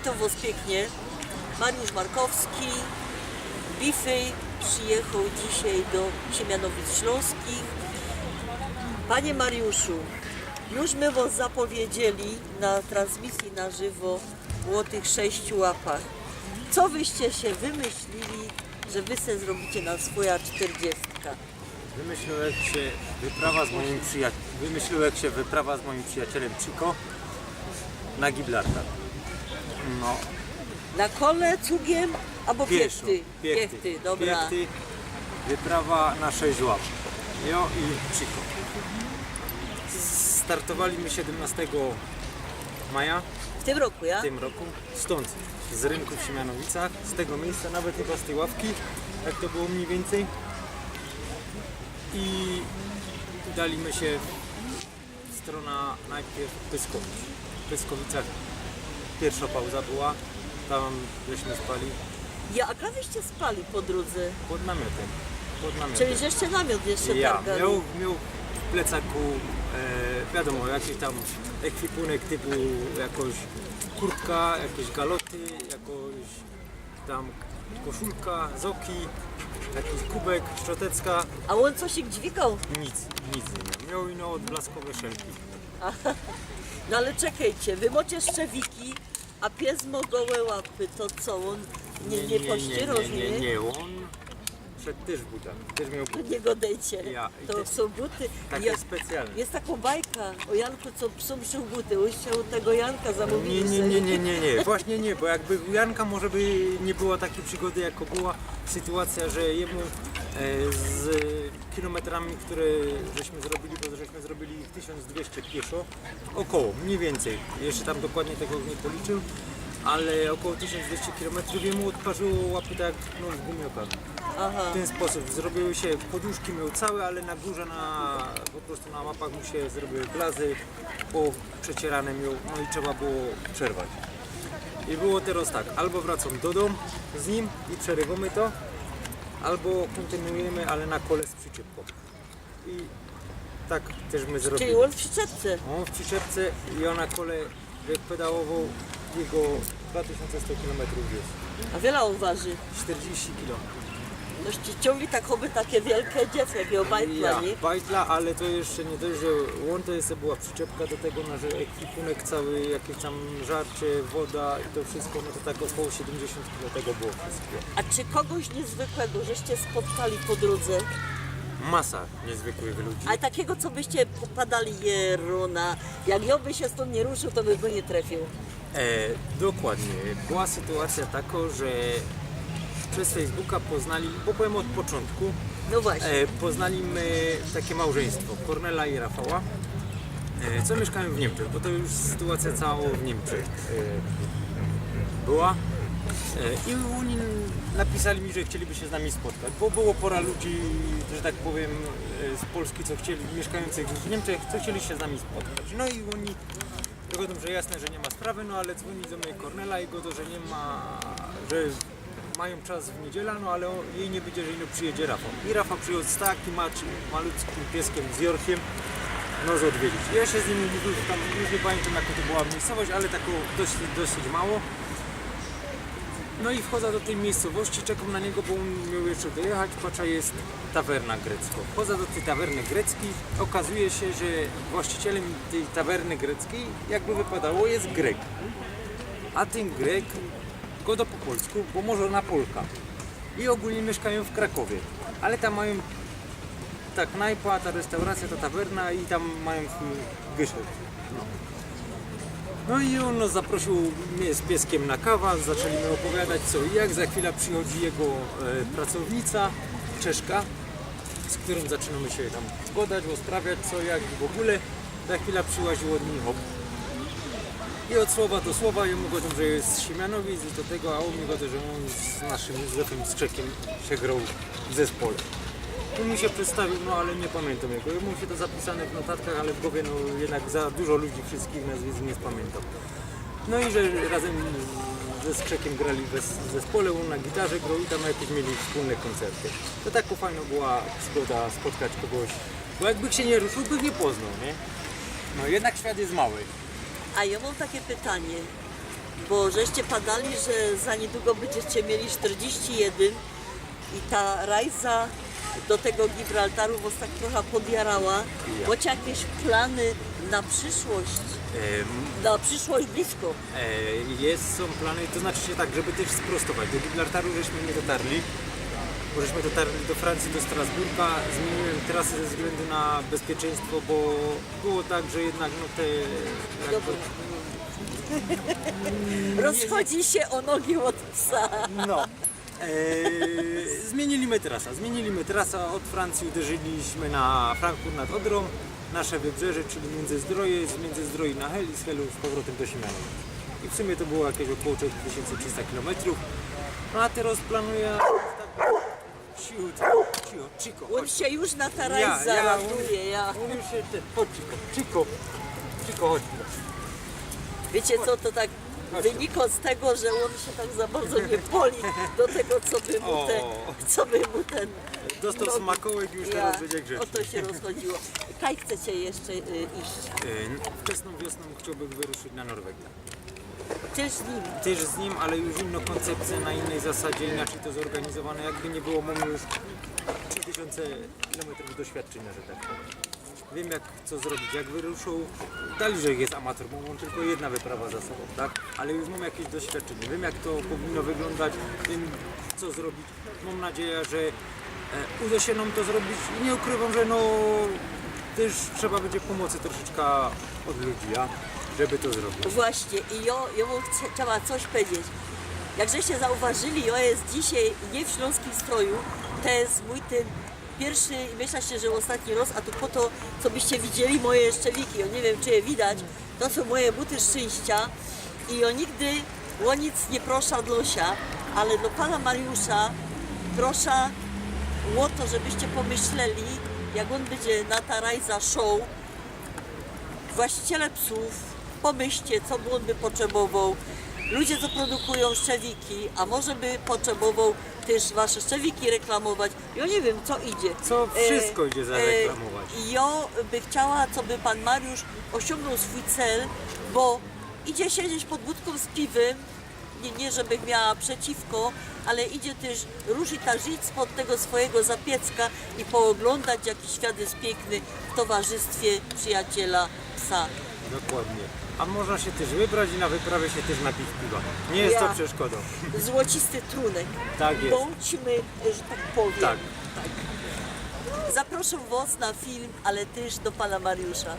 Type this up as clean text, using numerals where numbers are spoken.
Witam Was pięknie. Mariusz Markowski, Bify, przyjechał dzisiaj do Siemianowic Śląskich. Panie Mariuszu, już my Was zapowiedzieli na transmisji na żywo o tych 6 łapach. Co wyście się wymyślili, że Wy se zrobicie na swoja 40? Wymyśliłem się wyprawa z moim przyjacielem Chico na Gibraltar. No, Na kole, cugiem albo pieszo. piechty, dobra. Piechty, wyprawa na 6 łap. Jo i Chico. Startowaliśmy 17 maja W tym roku, ja? w tym roku, stąd, z rynku w Siemianowicach, z tego miejsca, nawet chyba z tej ławki, jak to było mniej więcej. I udaliśmy się w stronę najpierw Pyskowic. W Pyskowicach pierwsza pauza była, tam żeśmy spali Ja, a wyście spali po drodze? pod namiotem. Czyli że jeszcze namiot jeszcze Ja targali. miał w plecaku wiadomo, jakiś tam ekwipunek typu jakoś kurtka, jakieś galoty, jakoś tam koszulka, zoki, jakiś kubek, szczotecka. A on coś ich dźwigał? Nic nie miał. Miał ino odblaskowe szelki. No ale czekajcie, wy macie szczewiki, a pies ma gołe łapy, to co, on nie pościerał, Nie, on szedł też w butach, też miał buty. Nie go dejcie, Ja, i to te- są buty. Takie specjalne. Jest taką bajka o Janku, co psom szył buty, on chciał tego Janka zamówić. Nie, właśnie nie, bo jakby u Janka może by nie było takiej przygody, jako była sytuacja, że jemu z kilometrami, które żeśmy zrobili, bo żeśmy zrobili ich 1200 pieszo, około, mniej więcej, jeszcze tam dokładnie tego nie policzył, ale około 1200 km jemu odparzyło łapy tak jak no, w gumiokach. Aha. W ten sposób zrobiły się, poduszki miał całe, ale na górze, po prostu na łapach mu się zrobiły blazy, po przecierane miał, no i trzeba było przerwać. I było teraz tak, albo wracam do domu z nim i przerywamy to, albo kontynuujemy, ale na kole z przyczepką. I tak też my zrobili. Czyli on w przyczepce. On w przyczepce i on na kole, jak pedałował, jego 2100 km jest. A wiele on waży. 40 km. No ciągli tak choby takie wielkie dziecko, jakiego bajtla, nie? Bajtla, ale to jeszcze nie dość, że łącz to jeszcze była przyczepka do tego, no, że ekwipunek cały, jakieś tam żarcie, woda i to wszystko, no to tak około 70 kg tego było wszystkiego. A czy kogoś niezwykłego, żeście spotkali po drodze? Masa niezwykłych ludzi. Ale takiego, co byście popadali Jeruna, jak ja by się stąd nie ruszył, to by go nie trafił. Dokładnie. Była sytuacja taka, że przez Facebooka poznali, bo powiem od początku, No właśnie. poznaliśmy takie małżeństwo, Kornela i Rafała, co mieszkają w Niemczech, bo to już sytuacja cała w Niemczech była. I oni napisali mi, że chcieliby się z nami spotkać, bo było pora ludzi, że tak powiem, z Polski, co chcieli, mieszkających w Niemczech, co chcieli się z nami spotkać. No i oni dogodą, że jasne, że nie ma sprawy, no ale dzwoni do mnie Kornela i go to, że nie ma, że mają czas w niedzielę, no ale jej nie będzie, że ino przyjedzie Rafał. I Rafał przyjął z takim malutkim pieskiem, z Jorkiem, no odwiedzić. Ja się z nimi mówił, tam już nie pamiętam jaka to była miejscowość, ale taką dosyć mało. No i wchodzę do tej miejscowości, czekam na niego, bo on miał jeszcze dojechać, patrzę, jest tawerna grecka. Wchodzę do tej tawerny greckiej, okazuje się, że właścicielem tej tawerny greckiej, jakby wypadało, jest Grek. A ten Grek goda po polsku, bo może na Polka. I ogólnie mieszkają w Krakowie, ale tam mają ta knajpa, ta restauracja, ta tawerna i tam mają wyszedł. No i on nas zaprosił mnie z pieskiem na kawę, zaczęli mi opowiadać co i jak. Za chwilę przychodzi jego pracownica, Czeszka, z którą zaczynamy się tam gadać, rozprawiać co jak i w ogóle. Za chwilę przyłaził od nich hop. I od słowa do słowa jemu godzą, że jest z Siemianowic i do tego, a on mi godzą, że on z naszym Józefem Strzekiem się grał w zespole. Tu mi się przedstawił, no ale nie pamiętam jego. Ja mam się to zapisane w notatkach, ale w głowie no jednak za dużo ludzi, wszystkich nazwisk nie pamiętam. No i że razem ze Strzekiem grali w zespole, on na gitarze grał i tam jakieś mieli wspólne koncerty. To taka fajna była przygoda spotkać kogoś, bo jakby się nie ruszył, by nie poznał, nie? No jednak świat jest mały. A ja mam takie pytanie. bo żeście padali, że za niedługo będziecie mieli 41 i ta rajza do tego Gibraltaru was tak trochę podjarała. Macie jakieś plany na przyszłość? Na przyszłość blisko. Są plany, to znaczy się tak, żeby też sprostować. Do Gibraltaru żeśmy nie dotarli, bo żeśmy dotarli do Francji, do Strasburga. Zmieniłem trasę ze względu na bezpieczeństwo, bo było tak, że jednak no te... jakby, Rozchodzi się o nogi od psa. no. Zmieniliśmy trasę, od Francji uderzyliśmy na Frankfurt nad Odrą, nasze wybrzeże, czyli Międzyzdroje, z Międzyzdroi na Hel i z Helu z powrotem do Siemianowic. I w sumie to było jakieś około 4300 km. No a teraz planuję... Cicho, On się już na ta rajza ładuje. On już się... Chodź, Cicho, chodź. Wiecie co, to tak wynika z tego, że on się tak za bardzo nie boli do tego, co by mu ten... Dostał smakołek i już teraz będzie O grzeczny. to się rozchodziło. Kaj chcecie jeszcze iść? Wczesną wiosną chciałbym wyruszyć na Norwegię. Też z nim. Też z nim, ale już inną koncepcję, na innej zasadzie, inaczej to zorganizowane. Jakby nie było, mamy już 3000 km doświadczenia, że tak powiem. Wiem jak co zrobić, jak wyruszą. Dali, że jest amator, bo mam tylko jedna wyprawa za sobą, tak? Ale już mam jakieś doświadczenie, wiem jak to powinno wyglądać, wiem co zrobić. Mam nadzieję, że uda się nam to zrobić. Nie ukrywam, że no też trzeba będzie pomocy troszeczkę od ludzi, żeby to zrobić. Właśnie i ja mu chciała coś powiedzieć. Jak żeście zauważyli, ja jest dzisiaj nie w śląskim stroju, to jest mój ten pierwszy i myślę się, że ostatni raz, a tu po to, co byście widzieli moje szczeliki, ja nie wiem czy je widać, to są moje buty szczęścia i ja nigdy o nic nie proszę od Losia, ale do pana Mariusza proszę o to, żebyście pomyśleli, jak on będzie na ta rajza show, właściciele psów, pomyślcie, co by on by potrzebował. Ludzie, co produkują szczewiki, a może by potrzebował też wasze szczewiki reklamować. Ja nie wiem, co idzie. Co wszystko idzie zareklamować. Ja by chciała, co by pan Mariusz osiągnął swój cel, bo idzie siedzieć pod budką z piwem, nie żeby miała przeciwko, ale idzie też ruszyć ta żyć spod tego swojego zapiecka i pooglądać, jaki świat jest piękny w towarzystwie przyjaciela psa. Dokładnie. A można się też wybrać i na wyprawie się też napić piwa. Nie jest to przeszkodą. Złocisty trunek. Tak jest. Bądźmy, że tak powiem. Tak. Zapraszam was na film, ale też do pana Mariusza.